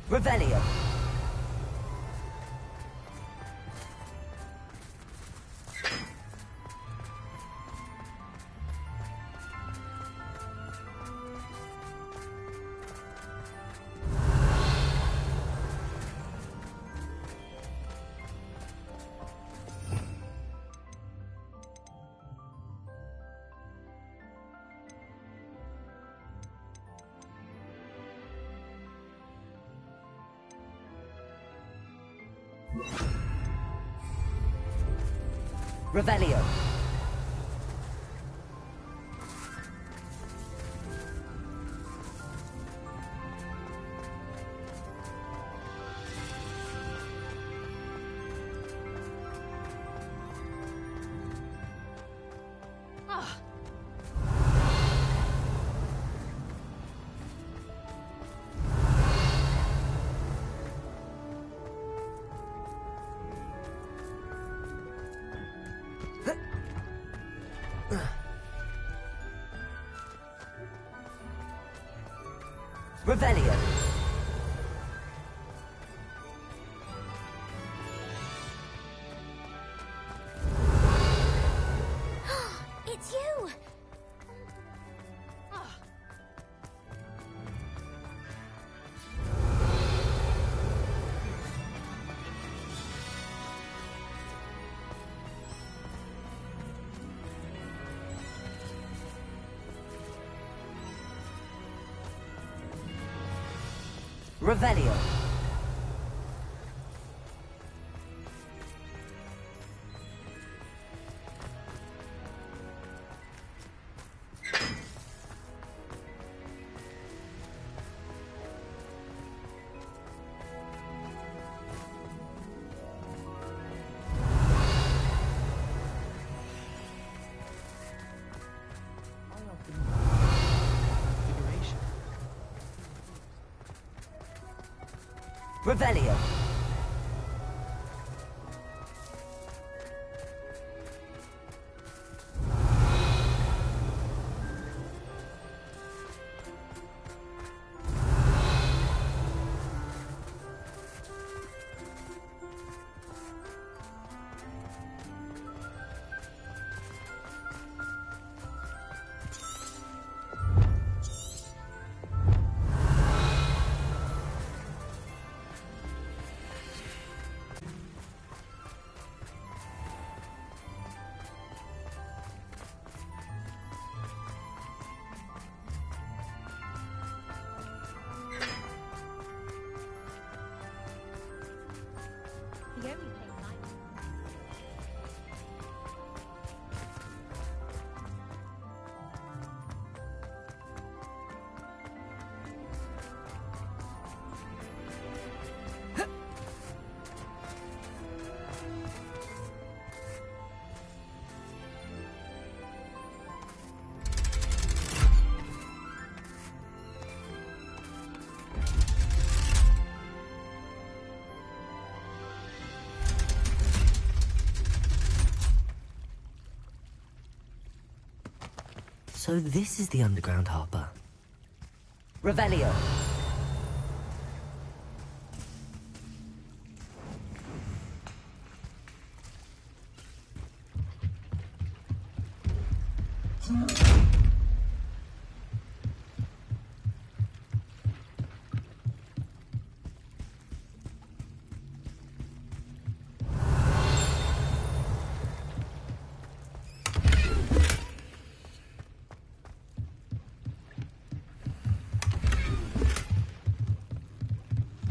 Revelio. Revelio. Revelio. It's you! Revelio. Revelio. So this is the underground harbor. Revelio.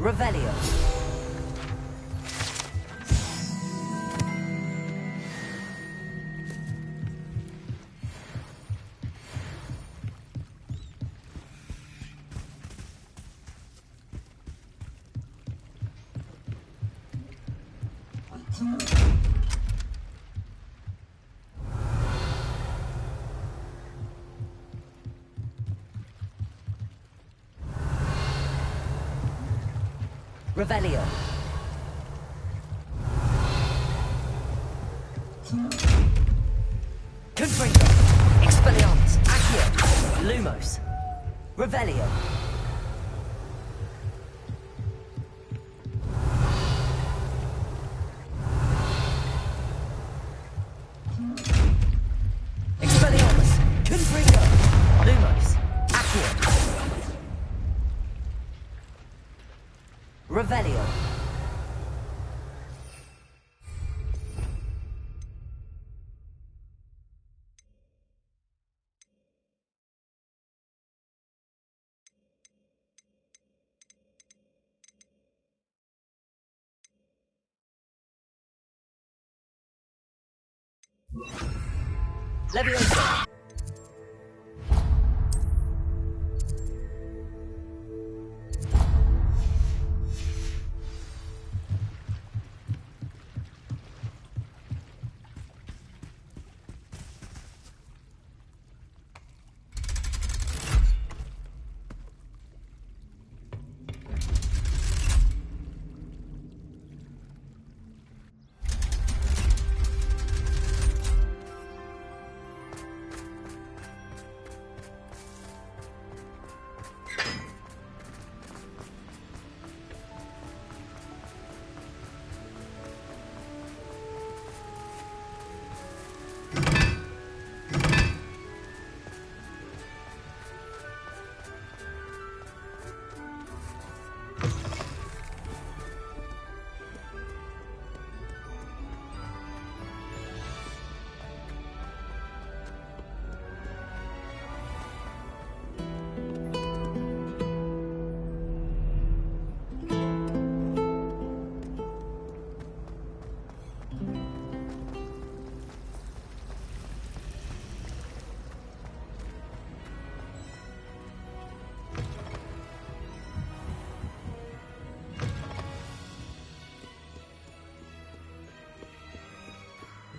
Revelio. Revelio. Confringo. Expelliarmus. Accio. Lumos. Revelio. Revelio. Leviosa.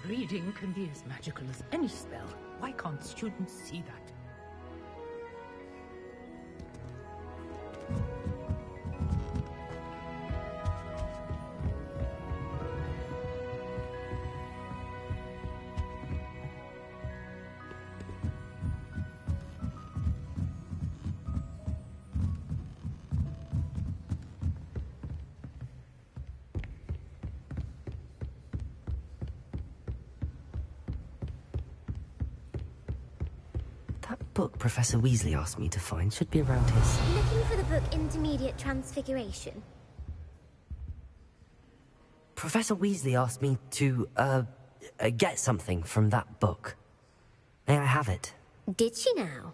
Reading can be as magical as any spell. Why can't students see that? That book Professor Weasley asked me to find should be around his... Looking for the book Intermediate Transfiguration? Professor Weasley asked me to, get something from that book. May I have it? Did she now?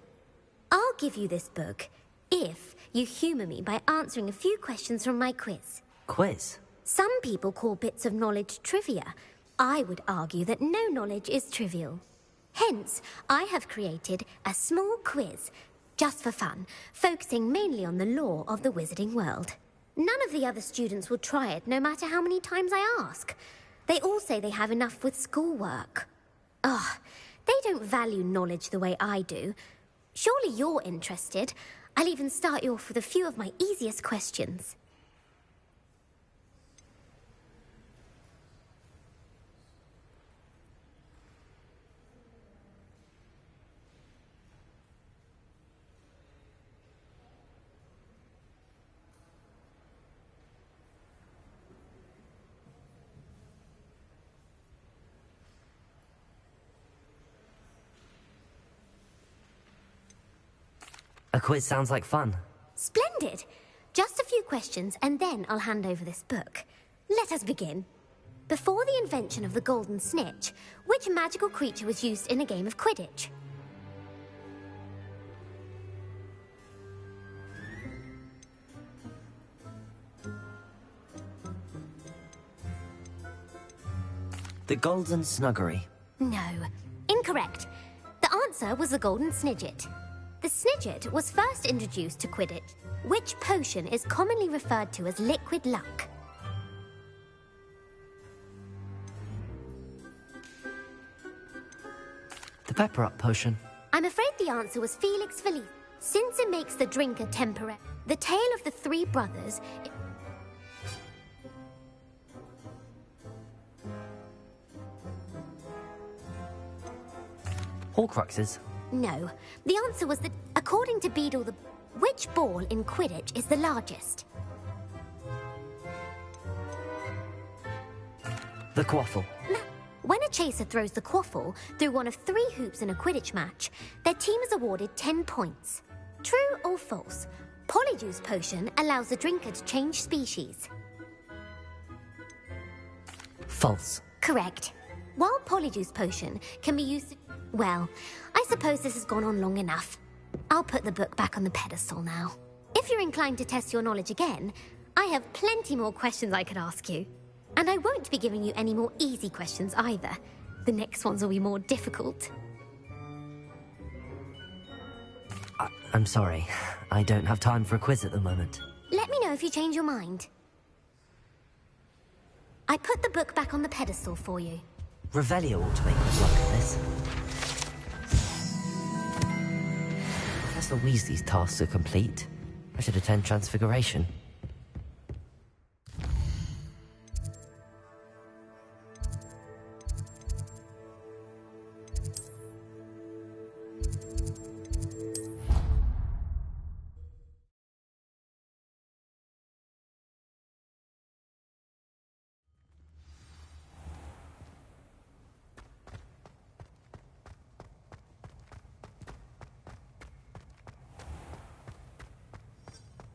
I'll give you this book if you humour me by answering a few questions from my quiz. Quiz? Some people call bits of knowledge trivia. I would argue that no knowledge is trivial. Hence, I have created a small quiz, just for fun, focusing mainly on the lore of the wizarding world. None of the other students will try it, no matter how many times I ask. They all say they have enough with schoolwork. Ugh, they don't value knowledge the way I do. Surely you're interested. I'll even start you off with a few of my easiest questions. A quiz sounds like fun. Splendid! Just a few questions, and then I'll hand over this book. Let us begin. Before the invention of the golden snitch, which magical creature was used in a game of Quidditch? The Golden Snuggery. No, incorrect. The answer was the golden snidget. The snidget was first introduced to Quidditch, which potion is commonly referred to as liquid luck. The Pepper Up potion. I'm afraid the answer was Felix Feliz, since it makes the drinker temporary. The tale of the three brothers... Horcruxes. No, the answer was that, according to Beadle, which ball in Quidditch is the largest? The Quaffle. When a chaser throws the quaffle through one of 3 hoops in a Quidditch match, their team is awarded 10 points. True or false? Polyjuice Potion allows the drinker to change species. False. Correct. While Polyjuice Potion can be used... Well, I suppose this has gone on long enough. I'll put the book back on the pedestal now. If you're inclined to test your knowledge again, I have plenty more questions I could ask you. And I won't be giving you any more easy questions either. The next ones will be more difficult. I'm sorry. I don't have time for a quiz at the moment. Let me know if you change your mind. I put the book back on the pedestal for you. Revelio ought to make us look at this. Professor Weasley's tasks are complete. I should attend Transfiguration.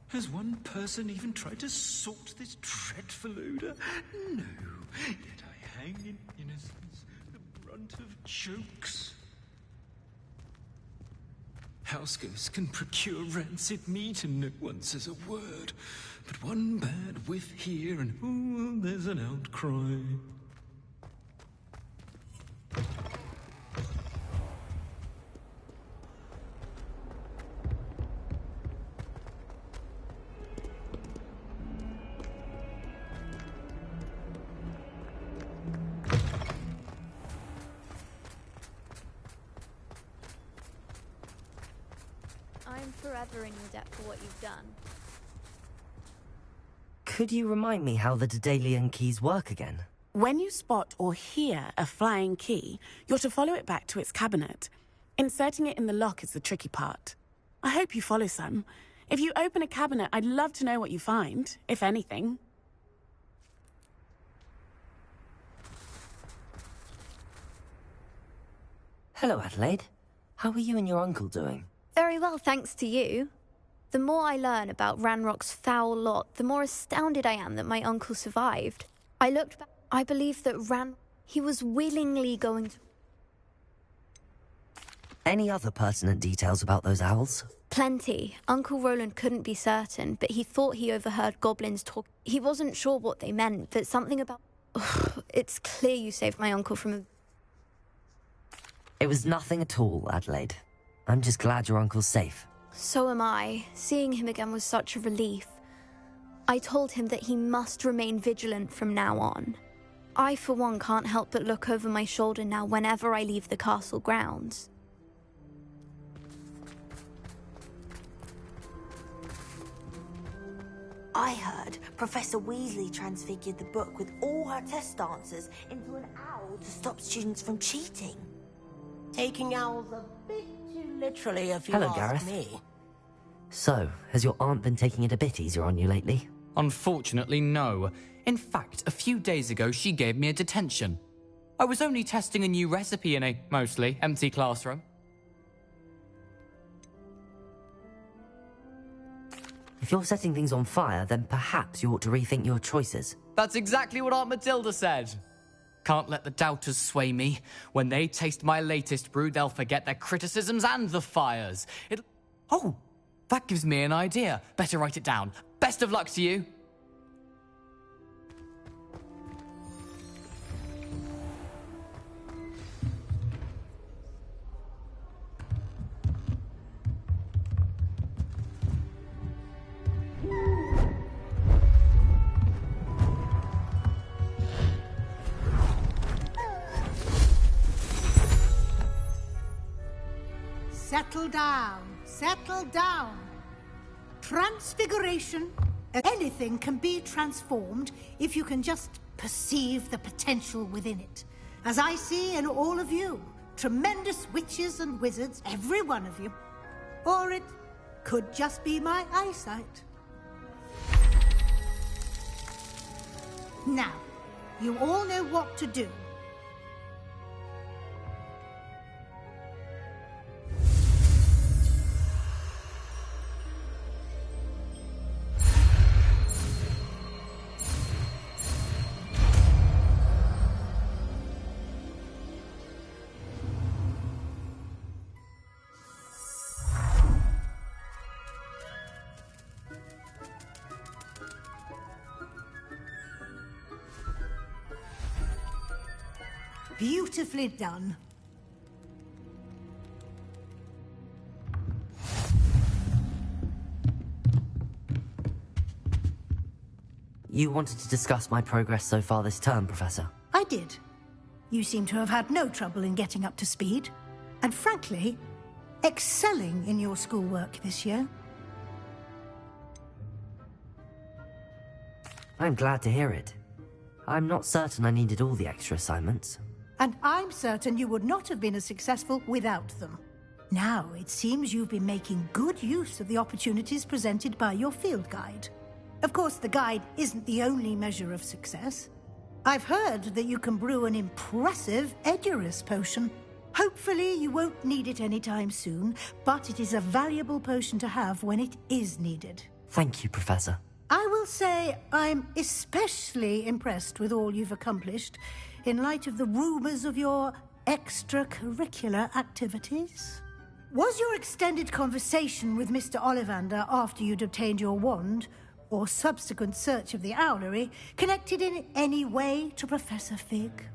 Has one person even tried to sort this dreadful odour? No, yet I hang in innocence, the brunt of jokes. Houseghosts can procure rancid meat and no one says a word. But one bad whiff here and ooh, there's an outcry. I'm forever in your debt for what you've done. Could you remind me how the Daedalian keys work again? When you spot or hear a flying key, you're to follow it back to its cabinet. Inserting it in the lock is the tricky part. I hope you follow some. If you open a cabinet, I'd love to know what you find, if anything. Hello, Adelaide. How are you and your uncle doing? Very well, thanks to you. The more I learn about Ranrock's foul lot, the more astounded I am that my uncle survived. I looked back. I believe that he was willingly going to... Any other pertinent details about those owls? Plenty. Uncle Roland couldn't be certain, but he thought he overheard goblins talk. He wasn't sure what they meant, but something about... It's clear you saved my uncle from a... It was nothing at all, Adelaide. I'm just glad your uncle's safe. So am I. Seeing him again was such a relief. I told him that he must remain vigilant from now on. I, for one, can't help but look over my shoulder now whenever I leave the castle grounds. I heard Professor Weasley transfigured the book with all her test answers into an owl to stop students from cheating. Taking owls a bit too literally, if you Hello, ask Gareth. me. So, has your aunt been taking it a bit easier on you lately? Unfortunately, no. In fact, a few days ago, she gave me a detention. I was only testing a new recipe in a mostly empty classroom. If you're setting things on fire, then perhaps you ought to rethink your choices. That's exactly what Aunt Matilda said. Can't let the doubters sway me. When they taste my latest brew, they'll forget their criticisms and the fires. Oh, that gives me an idea. Better write it down. Best of luck to you. Settle down. Settle down. Transfiguration. Anything can be transformed if you can just perceive the potential within it. As I see in all of you. Tremendous witches and wizards, every one of you. Or it could just be my eyesight. Now, you all know what to do. Beautifully done. You wanted to discuss my progress so far this term, Professor? I did. You seem to have had no trouble in getting up to speed. And frankly, excelling in your schoolwork this year. I'm glad to hear it. I'm not certain I needed all the extra assignments. And I'm certain you would not have been as successful without them. Now, it seems you've been making good use of the opportunities presented by your field guide. Of course, the guide isn't the only measure of success. I've heard that you can brew an impressive Edurus potion. Hopefully, you won't need it anytime soon, but it is a valuable potion to have when it is needed. Thank you, Professor. I will say I'm especially impressed with all you've accomplished in light of the rumors of your extracurricular activities. Was your extended conversation with Mr. Ollivander after you'd obtained your wand, or subsequent search of the owlery, connected in any way to Professor Fig?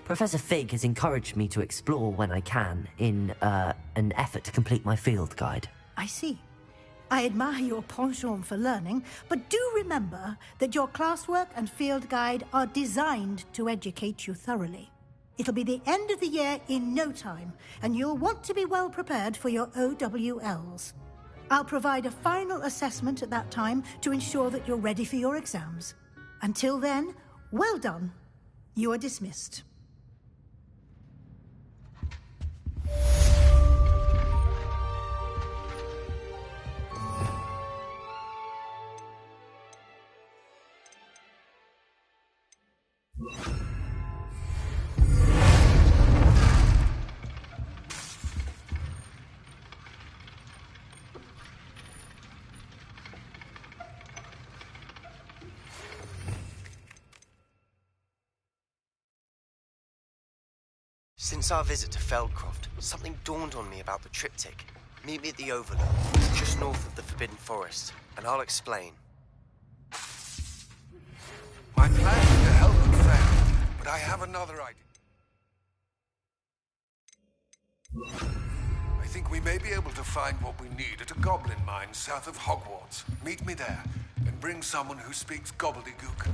Professor Fig has encouraged me to explore when I can in an effort to complete my field guide. I see. I admire your penchant for learning, but do remember that your classwork and field guide are designed to educate you thoroughly. It'll be the end of the year in no time, and you'll want to be well prepared for your OWLs. I'll provide a final assessment at that time to ensure that you're ready for your exams. Until then, well done. You are dismissed. Since our visit to Feldcroft, something dawned on me about the triptych. Meet me at the Overlook, just north of the Forbidden Forest, and I'll explain. My plan is to help them fail, but I have another idea. I think we may be able to find what we need at a goblin mine south of Hogwarts. Meet me there, and bring someone who speaks gobbledygook.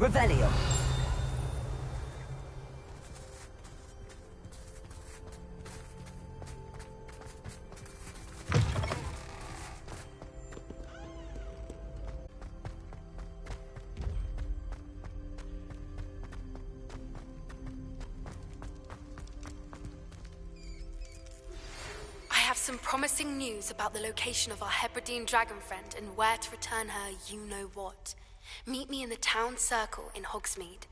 Revelio. I have some promising news about the location of our Hebridean dragon friend and where to return her you-know-what. Meet me in the town circle in Hogsmeade.